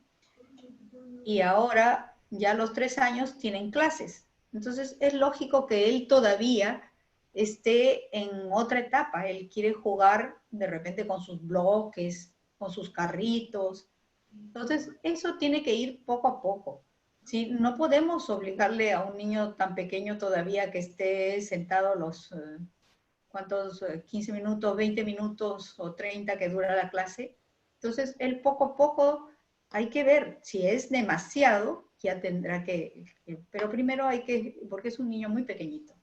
Y ahora ya a los 3 años tienen clases. Entonces es lógico que él todavía esté en otra etapa. Él quiere jugar de repente con sus bloques, con sus carritos. Entonces eso tiene que ir poco a poco. ¿Sí? No podemos obligarle a un niño tan pequeño todavía que esté sentado ¿cuántos? 15 minutos, 20 minutos o 30 que dura la clase. Entonces, él poco a poco hay que ver, si es demasiado, ya tendrá pero primero hay que, porque es un niño muy pequeñito.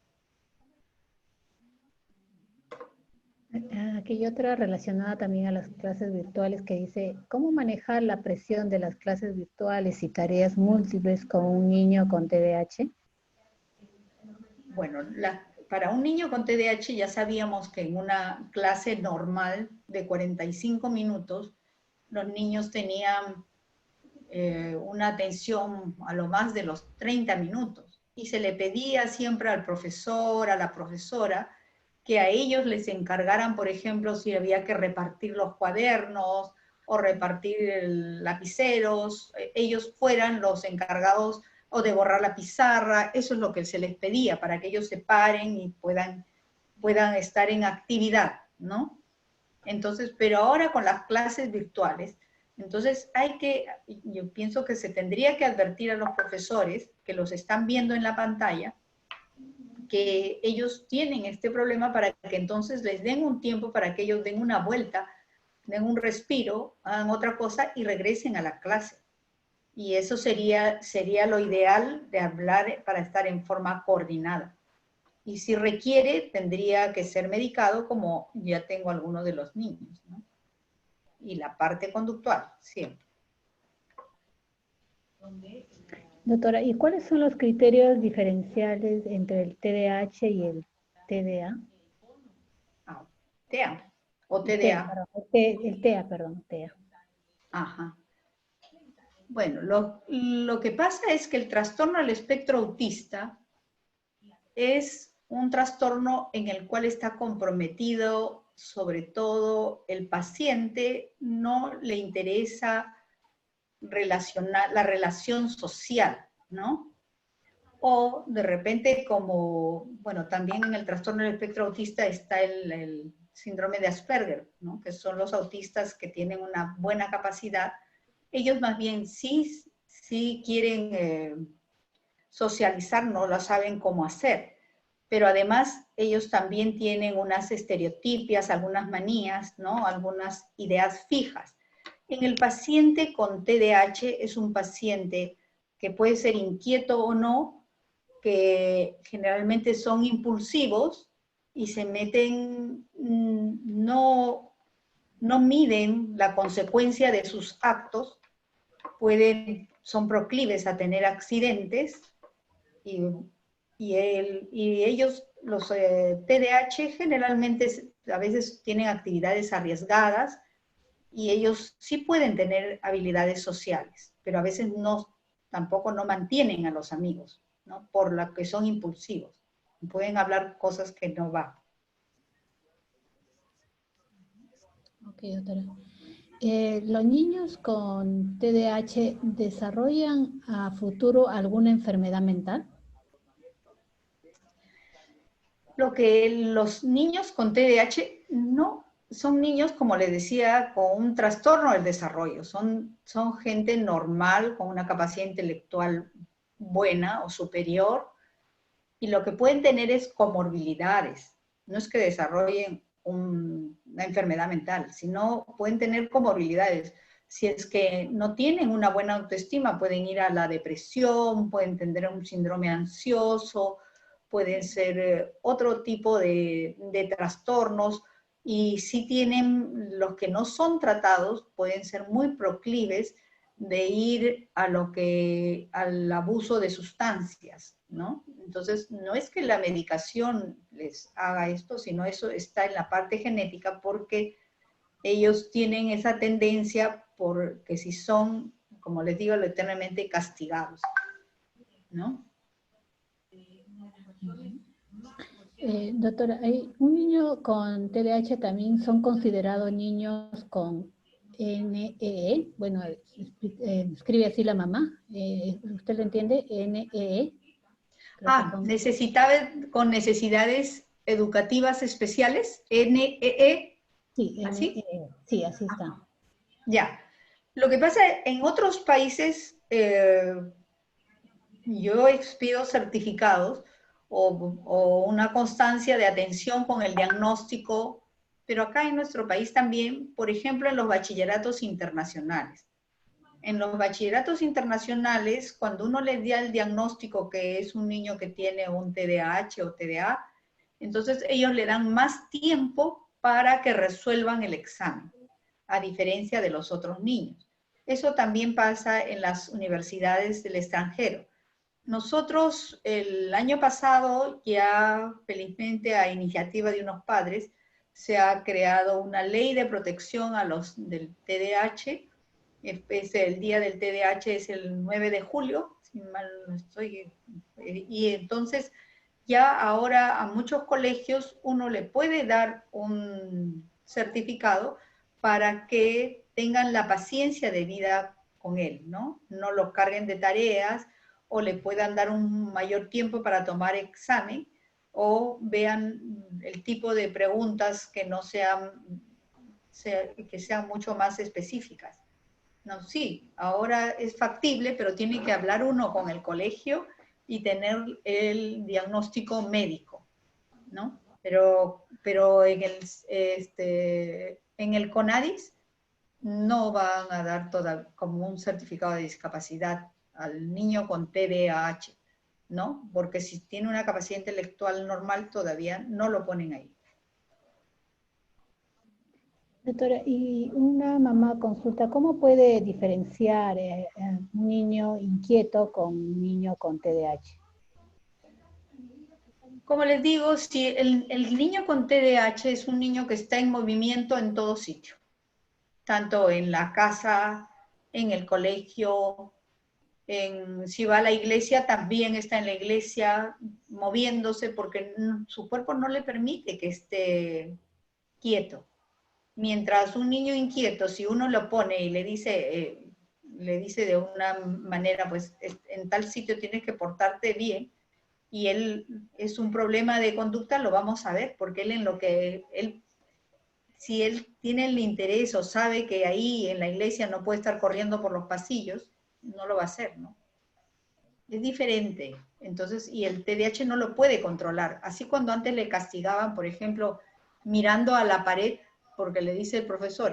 Aquí hay otra relacionada también a las clases virtuales que dice, ¿cómo manejar la presión de las clases virtuales y tareas múltiples con un niño con TDAH? Bueno, para un niño con TDAH ya sabíamos que en una clase normal de 45 minutos, los niños tenían una atención a lo más de los 30 minutos. Y se le pedía siempre al profesor, a la profesora, que a ellos les encargaran, por ejemplo, si había que repartir los cuadernos o repartir lapiceros, ellos fueran los encargados o de borrar la pizarra, eso es lo que se les pedía, para que ellos se paren y puedan estar en actividad, ¿no? Entonces, pero ahora con las clases virtuales, entonces yo pienso que se tendría que advertir a los profesores que los están viendo en la pantalla, que ellos tienen este problema para que entonces les den un tiempo para que ellos den una vuelta, den un respiro, hagan otra cosa y regresen a la clase. Y eso sería lo ideal de hablar para estar en forma coordinada. Y si requiere, tendría que ser medicado como ya tengo algunos de los niños, ¿no? Y la parte conductual, siempre. Doctora, ¿y cuáles son los criterios diferenciales entre el TDAH y el TDA? TEA o TDA. El TEA, perdón, TEA. Ajá. Bueno, lo que pasa es que el trastorno del espectro autista es un trastorno en el cual está comprometido sobre todo el paciente, no le interesa la relación social, ¿no? O de repente como, bueno, también en el trastorno del espectro autista está el síndrome de Asperger, ¿no? Que son los autistas que tienen una buena capacidad. Ellos más bien sí quieren socializar, no lo saben cómo hacer, pero además ellos también tienen unas estereotipias, algunas manías, ¿no? Algunas ideas fijas. En el paciente con TDAH es un paciente que puede ser inquieto o no, que generalmente son impulsivos y se meten, no miden la consecuencia de sus actos, son proclives a tener accidentes y ellos, los TDAH, generalmente a veces tienen actividades arriesgadas y ellos sí pueden tener habilidades sociales, pero a veces tampoco no mantienen a los amigos, ¿no? Por lo que son impulsivos. Pueden hablar cosas que no van. Ok, doctora. ¿Los niños con TDAH desarrollan a futuro alguna enfermedad mental? Lo que los niños con TDAH no son niños, como les decía, con un trastorno del desarrollo. Son gente normal, con una capacidad intelectual buena o superior, y lo que pueden tener es comorbilidades. No es que desarrollen una enfermedad mental, sino pueden tener comorbilidades. Si es que no tienen una buena autoestima, pueden ir a la depresión, pueden tener un síndrome ansioso, pueden ser otro tipo de trastornos, y si tienen, los que no son tratados pueden ser muy proclives de ir al abuso de sustancias, ¿no? Entonces, no es que la medicación les haga esto, sino eso está en la parte genética, porque ellos tienen esa tendencia, porque si son, como les digo, eternamente castigados, ¿no? Doctora, ¿hay un niño con TDAH también son considerados niños con NEE? Bueno, escribe así la mamá. ¿Usted lo entiende? NEE. Con necesidades educativas especiales, NEE. Sí, ¿Así? NEE. Sí, así está. Ya. Lo que pasa en otros países, yo expido certificados o una constancia de atención con el diagnóstico, pero acá en nuestro país también, por ejemplo, en los bachilleratos internacionales. En los bachilleratos internacionales, cuando uno le da el diagnóstico que es un niño que tiene un TDAH o TDA, entonces ellos le dan más tiempo para que resuelvan el examen, a diferencia de los otros niños. Eso también pasa en las universidades del extranjero. Nosotros el año pasado, ya felizmente a iniciativa de unos padres, se ha creado una ley de protección a los del TDAH. El día del TDAH es el 9 de julio, si mal no estoy. Y entonces ya ahora a muchos colegios uno le puede dar un certificado para que tengan la paciencia de vida con él, ¿no? No lo carguen de tareas o le puedan dar un mayor tiempo para tomar examen o vean el tipo de preguntas que no sean, que sean mucho más específicas. No, sí, ahora es factible, pero tiene que hablar uno con el colegio y tener el diagnóstico médico, ¿no? Pero en el CONADIS no van a dar como un certificado de discapacidad al niño con TDAH, ¿no? Porque si tiene una capacidad intelectual normal todavía no lo ponen ahí. Doctora, y una mamá consulta, ¿cómo puede diferenciar un niño inquieto con un niño con TDAH? Como les digo, si el niño con TDAH es un niño que está en movimiento en todo sitio, tanto en la casa, en el colegio, si va a la iglesia, también está en la iglesia moviéndose porque su cuerpo no le permite que esté quieto. Mientras un niño inquieto, si uno lo pone y le dice de una manera, pues en tal sitio tienes que portarte bien, y él es un problema de conducta, lo vamos a ver, porque él en lo que si él tiene el interés o sabe que ahí en la iglesia no puede estar corriendo por los pasillos, no lo va a hacer, ¿no? Es diferente. Entonces, y el TDAH no lo puede controlar. Así cuando antes le castigaban, por ejemplo, mirando a la pared, porque le dice el profesor,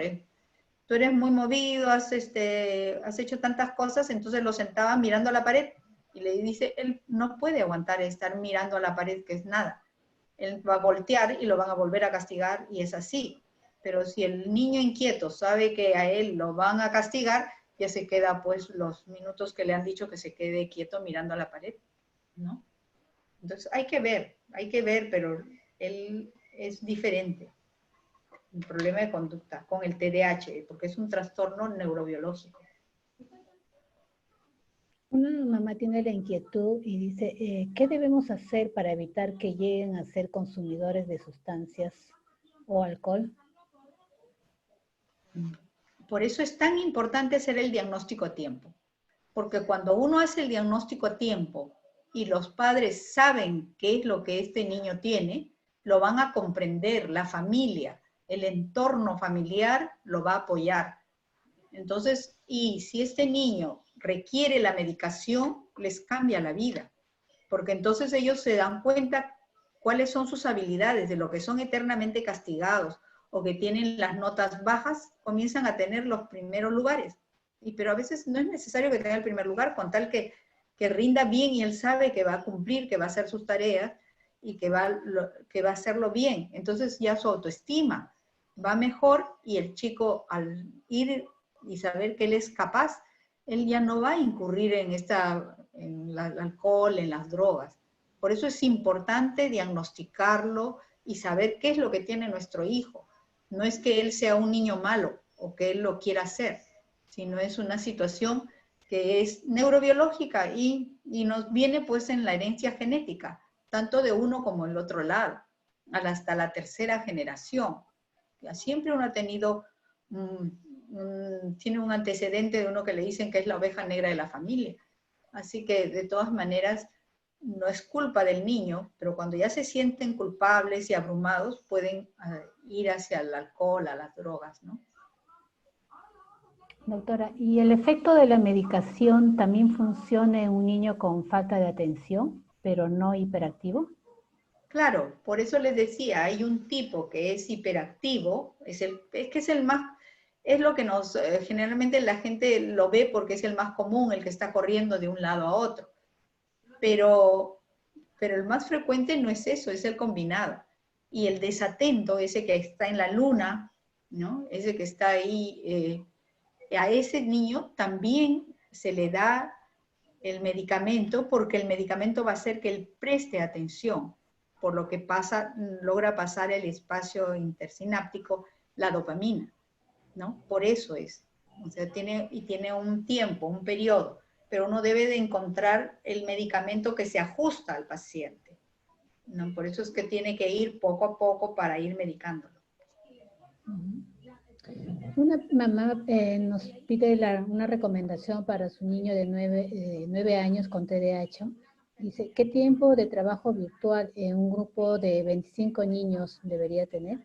tú eres muy movido, has hecho tantas cosas, entonces lo sentaba mirando a la pared y le dice, él no puede aguantar estar mirando a la pared, que es nada. Él va a voltear y lo van a volver a castigar y es así. Pero si el niño inquieto sabe que a él lo van a castigar, ya se queda pues los minutos que le han dicho que se quede quieto mirando a la pared, ¿no? Entonces hay que ver, pero él es diferente. Un problema de conducta con el TDAH, porque es un trastorno neurobiológico. Una mamá tiene la inquietud y dice, ¿qué debemos hacer para evitar que lleguen a ser consumidores de sustancias o alcohol? Por eso es tan importante hacer el diagnóstico a tiempo, porque cuando uno hace el diagnóstico a tiempo y los padres saben qué es lo que este niño tiene, lo van a comprender, la familia, el entorno familiar lo va a apoyar. Entonces, y si este niño requiere la medicación, les cambia la vida, porque entonces ellos se dan cuenta cuáles son sus habilidades, de lo que son eternamente castigados o que tienen las notas bajas, comienzan a tener los primeros lugares. Pero a veces no es necesario que tenga el primer lugar, con tal que rinda bien y él sabe que va a cumplir, que va a hacer sus tareas y que va a hacerlo bien. Entonces ya su autoestima va mejor y el chico al ir y saber que él es capaz, él ya no va a incurrir en el alcohol, en las drogas. Por eso es importante diagnosticarlo y saber qué es lo que tiene nuestro hijo. No es que él sea un niño malo o que él lo quiera hacer, sino es una situación que es neurobiológica y nos viene pues en la herencia genética, tanto de uno como el otro lado, hasta la tercera generación. Siempre uno ha tenido, tiene un antecedente de uno que le dicen que es la oveja negra de la familia. Así que de todas maneras, no es culpa del niño, pero cuando ya se sienten culpables y abrumados, pueden ir hacia el alcohol, a las drogas, ¿no? Doctora, ¿y el efecto de la medicación también funciona en un niño con falta de atención? pero no hiperactivo. Claro, por eso les decía, hay un tipo que es hiperactivo, es que es el más, es lo que nos, generalmente la gente lo ve porque es el más común, el que está corriendo de un lado a otro. Pero el más frecuente no es eso, es el combinado. Y el desatento, ese que está en la luna, ¿no? Ese que está ahí, a ese niño también se le da el medicamento porque el medicamento va a hacer que él preste atención, por lo que logra pasar el espacio intersináptico, la dopamina, ¿no? Por eso es. O sea, tiene un tiempo, un periodo, pero uno debe de encontrar el medicamento que se ajusta al paciente, ¿no? Por eso es que tiene que ir poco a poco para ir medicándolo. Una mamá nos pide una recomendación para su niño de 9 años con TDAH. Dice, ¿qué tiempo de trabajo virtual en un grupo de 25 niños debería tener?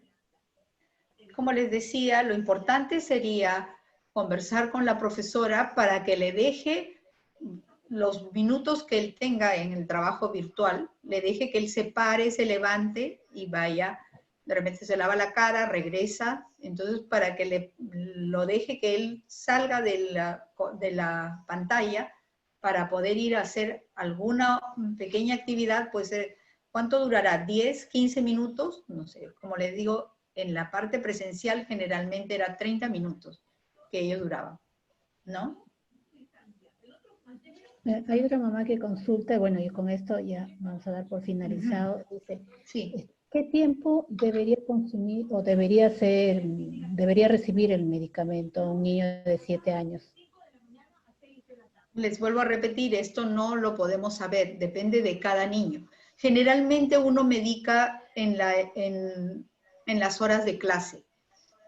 Como les decía, lo importante sería conversar con la profesora para que le deje los minutos que él tenga en el trabajo virtual, le deje que él se pare, se levante y vaya, de repente se lava la cara, regresa, entonces para que lo deje que él salga de la pantalla para poder ir a hacer alguna pequeña actividad, puede ser, ¿cuánto durará? 10, 15 minutos, no sé, como les digo, en la parte presencial generalmente era 30 minutos que ellos duraban, ¿no? Hay otra mamá que consulta, bueno, y con esto ya vamos a dar por finalizado, dice, Sí. ¿qué tiempo debería consumir o debería recibir el medicamento un niño de 7 años? Les vuelvo a repetir, esto no lo podemos saber, depende de cada niño. Generalmente uno medica en las horas de clase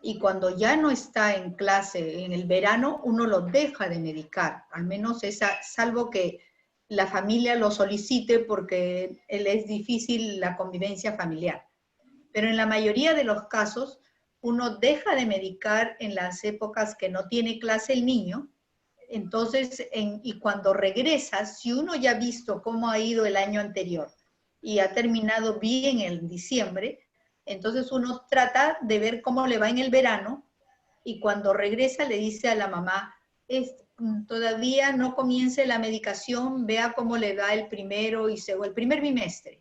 y cuando ya no está en clase en el verano, uno lo deja de medicar, al menos salvo que la familia lo solicite porque él es difícil la convivencia familiar. Pero en la mayoría de los casos, uno deja de medicar en las épocas que no tiene clase el niño. Entonces, y cuando regresa, si uno ya ha visto cómo ha ido el año anterior y ha terminado bien en diciembre, entonces uno trata de ver cómo le va en el verano y cuando regresa le dice a la mamá, todavía no comience la medicación, vea cómo le va el primero y el primer bimestre,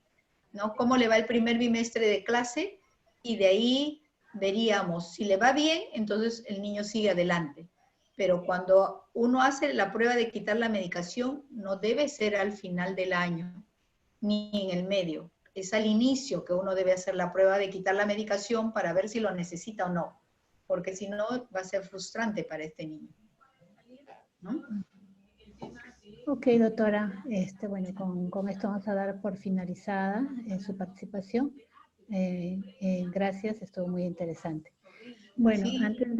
¿no? Cómo le va el primer bimestre de clase y de ahí veríamos, si le va bien, entonces el niño sigue adelante. Pero cuando uno hace la prueba de quitar la medicación, no debe ser al final del año, ni en el medio. Es al inicio que uno debe hacer la prueba de quitar la medicación para ver si lo necesita o no, porque si no va a ser frustrante para este niño, ¿no? Ok, doctora, bueno, con esto vamos a dar por finalizada su participación. Gracias, estuvo muy interesante. Bueno, Sí. antes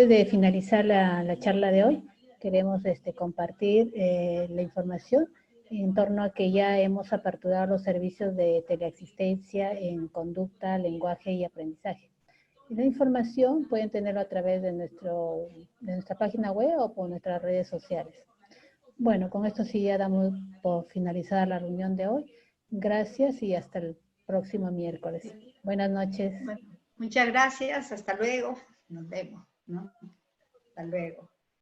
de finalizar la charla de hoy, queremos compartir la información en torno a que ya hemos aperturado los servicios de teleasistencia en conducta, lenguaje y aprendizaje. Y la información pueden tenerlo a través de nuestra página web o por nuestras redes sociales. Bueno, con esto sí ya damos por finalizada la reunión de hoy. Gracias y hasta el próximo miércoles. Buenas noches. Bueno, muchas gracias, hasta luego, nos vemos, ¿no? Hasta luego.